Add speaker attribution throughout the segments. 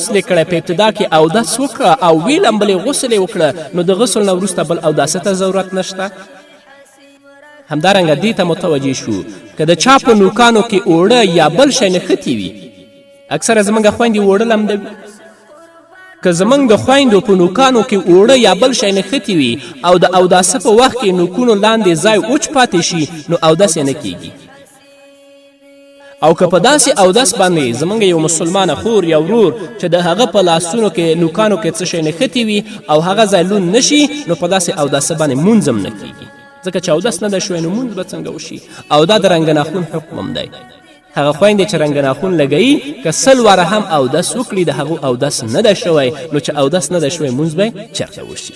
Speaker 1: غسل یې کړی، په ابتدا کې اودس وکړه او ویې لمبلې غسل یې وکړه، نو د غسل نه وروسته بل اوداسه ته ضرورت نشته. همدارنګه دې ته متوجه شو که د چا په نوکانو کې اوړه یا بل شی نښتي وي، اکثره زموږ خویندې اوړه لمدوي، که زموږ د خویندو په نوکانو کې اوړه یا بل شی نښتي وي او د اوداسه په وخت کې نوکونو لاندې ځای وچ پاتې شي، نو اودس یې نه کیږي. او که په داسې اودس باندې زموږ یو مسلمانه خور یا ورور چې د هغه په لاسونو کې نوکانو کې څه شی نښتي وي او هغه ځای لوند نشي، نو په داسې اوداسه باندې مونځ هم نه کیږي، ځکه چې اودس نه ده شوی نو مونځ به څنګه وشي. او دا د رنګ ناخون حکم هم دی. هغه خویندې چې رنګ ناخون لګوي که 100 واره هم اودس وکړي د هغو اودس نه ده شوی، نو چې اودس نه ده شوی مونځ به چېرته وشي.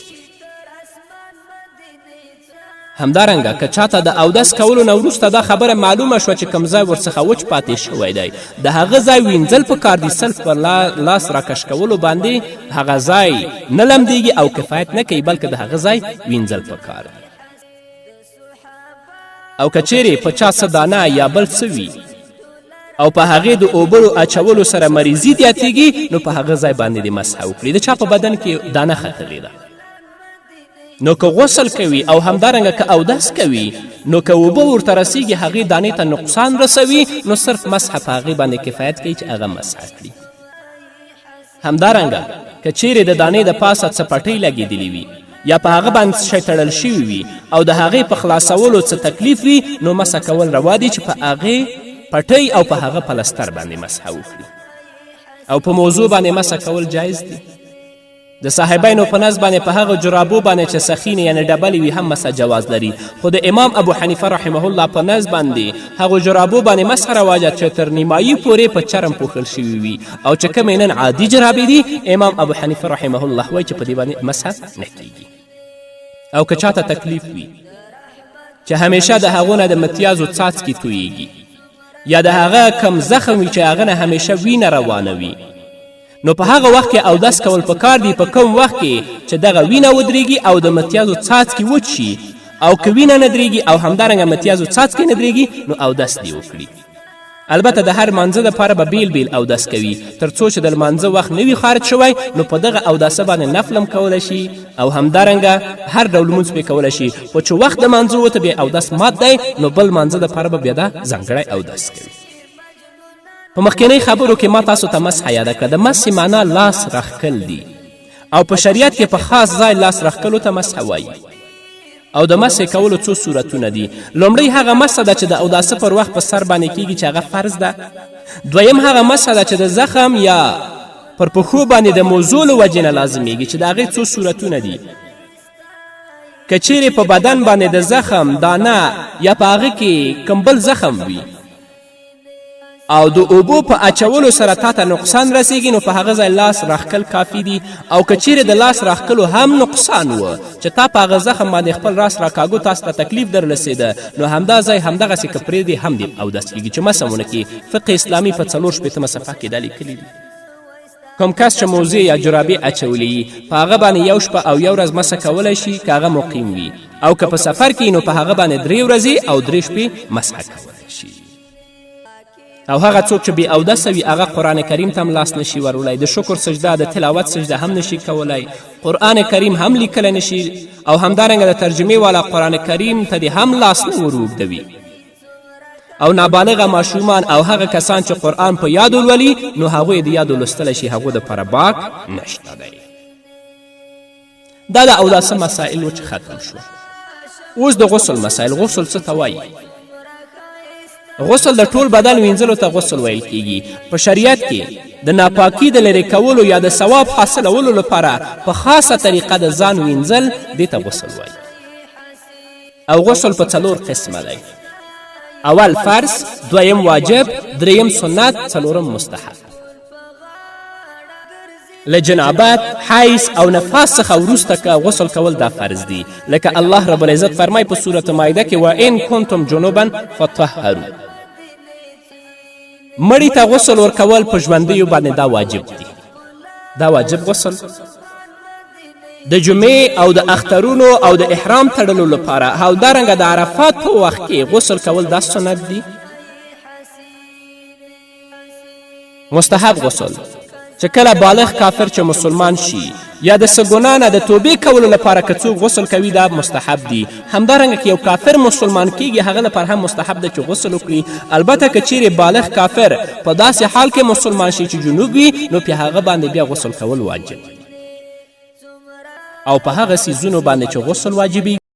Speaker 1: همدارنګه که چاته د اودس کولو نه وروسته دا خبره معلومه شوه چې کوم ځای ورڅخه وچ پاتې شوی دی، د هغه ځای وینځل پکار دي. سلف پر لاس راکش کولو باندې هغه ځای نه لمدېږي او کفایت نه کوي، بلکې د هغه ځای وینځل پکار دي. او که چیرې په چا څه دانه یا بل څه وي او په هغې د اوبرو اچولو سره مریضي زیاتېږي، نو په هغه ځای باندې دې مسحه وکړي. د چا په بدن کې دانه ختلې ده، نو که غسل کوي او همدارنګه که اودس کوي، نو که اوبه ورته رسیږي هغې دانې ته نقصان رسوي، نو صرف مسحه په هغې باندې کفایت کوي چې هغه مسحه کړي. همدارنګه که چیرې د دانې د پاسه څه پټۍ لګېدلې وي یا په هغه باندې شی تړل شوي وي او د هغې په خلاصولو څه تکلیف وي، نو مسحه کول روا دي چې په هغې پټۍ او په هغه پلستر باندې مسحه وکړي. او په موضوع باندې مسحه کول جایز دي. د صاحبینو په نزد باندې په هغه جرابو باندې چې سخینې یعنې ډبلې وي هم مسحه جواز لري، خو د امام ابو حنیفه رحمه الله په نزد باندې هغو جرابو باندې مسحه رواجه چې تر نیمایي پورې په چرم پوښل شوي وي، او چې کومې نن عادي جرابې دي، امام ابو حنیفه رحمه الله وایي چې په دې باندې مسحه نه کیږي. او که چاته تکلیف وي چې همیشه د هغو نه د متیازو څاڅکي تویږي یا د هغه کم زخم وي چې هغه نه همیشه وینه روانه وي، نو په هغه وخت کې اودس کول پکار دی، په کوم وخت کې چې دغه وینه ودرېږي او د متیازو څاڅکي وچ شي. او که وینه نه درېږي او همدارنګه متیازو څاڅکي نه درېږي، نو اودس دې وکړي. البته د هر مانځه دپاره به بیل بیل اودس کوي، تر څو چې د لمانځه وخت نه وي خارج شوی، نو په دغه اوداسه باندې نفل هم کولی شي او همدارنګه هر ډول لمونځ پرې کولی شي. خو چې وخت د مانځه وته بیا اودس مات دی، نو بل مانځه دپاره به بیا دا ځانګړی اودس کوي. په مخکینۍ خبرو کې ما تاسو ته مسحه یاده کړه. د مسحې معنا لاس راښکل دي، او په شریعت کې په خاص ځای لاس راښکلو ته مسحه وایي. او د مسحې کولو څو صورتونه دي. لومړی هغه مسحه ده چې د اوداسه پر وخت په سر باندې کیږي چې هغه فرض ده. دویم هغه مسحه ده چې د زخم یا پر پښو باندې د موضوع له وجې نه لازمیږي چې د هغې څو صورتونه دي. که چیرې په بدن باندې د زخم دانه یا په هغه کې کوم بل زخم وي او د اوبو په اچولو سره تا ته نقصان رسیږي، نو په هغه ځای لاس راښکل کافي دي. او که چیرې د لاس راښکلو هم نقصان و چې تا په هغه زخم باندې خپل راس راکاږو، تاسو ته تکلیف در رسېده، نو همدا ځای همدغسې که پرېږدې هم دې اودس کېږي. چې مسمونه کې فقه اسلامي په 4 شپېتمه صفحه کې دا لیکلي دي. کوم کس چې موزې یا جرابې اچولې وي، په هغه باندې 1 شپه او 1 ورځ مسحه کولی شي که هغه مقیم وي، او که په سفر کې نو په هغه باندې 3 ورځې او 3 شپې مسحه کولی شي. او هغه څوک چې بې اودسه وي هغه قرآن کریم ته هم لاس نشي ورولی، د شکر سجده د تلاوت سجده هم نشي کولی، قرآن کریم هم لیکلی نشي، او همدارنګه د ترجمې والا قرآن کریم ته دې هم لاس نه ور اوږدوي. او نابالغه ماشومان او هغه کسان چې قرآن په یادو لولي، نو هغوی د یادو لوستلی شي، هغو دپاره باک نشته دی. دا د اوداسه مسائل و چې ختم شو. اوس د غسل مسائل. غسل څه ته وایي؟ غسل د ټول بدن وینځلو ته غسل ویل کیږي. په شریعت کې د ناپاکي د لرې کولو یا د ثواب حاصلولو لپاره په خاصه طریقه د ځان وینځل دې ته غسل وایي. او غسل په 4 قسمه دی. اول فرض، دویم واجب، دریم سنت، څلورم مستحب. له جنابت، حیض او نفاس څخه وروسته که غسل کول دا فرض دي، لکه الله رب العزت فرمای په سورة مایده کې وان کنتم جنوبا فطهروا. مړي ته غسل ورکول په ژوندیو باندې دا واجب دي. دا واجب غسل د جمعې او د اخترونو او د احرام تړلو لپاره، او دارنګه د عرفات په وخت کې غسل کول دا سنت دي. مستحب غسل چې کله بالغ کافر چې مسلمان شي یا د څه ګناه نه د توبې کولو لپاره که څوک غسل کوي دا مستحب دي. همدارنګه که یو کافر مسلمان کیږي هغه لپاره هم مستحب ده چې غسل وکړي. البته که چیرې بالغ کافر په داسې حال کې مسلمان شي چې جنوب وي نو په هغه باندې بیا غسل کول واجب او په هغه څیزونو باندې چې غسل واجبي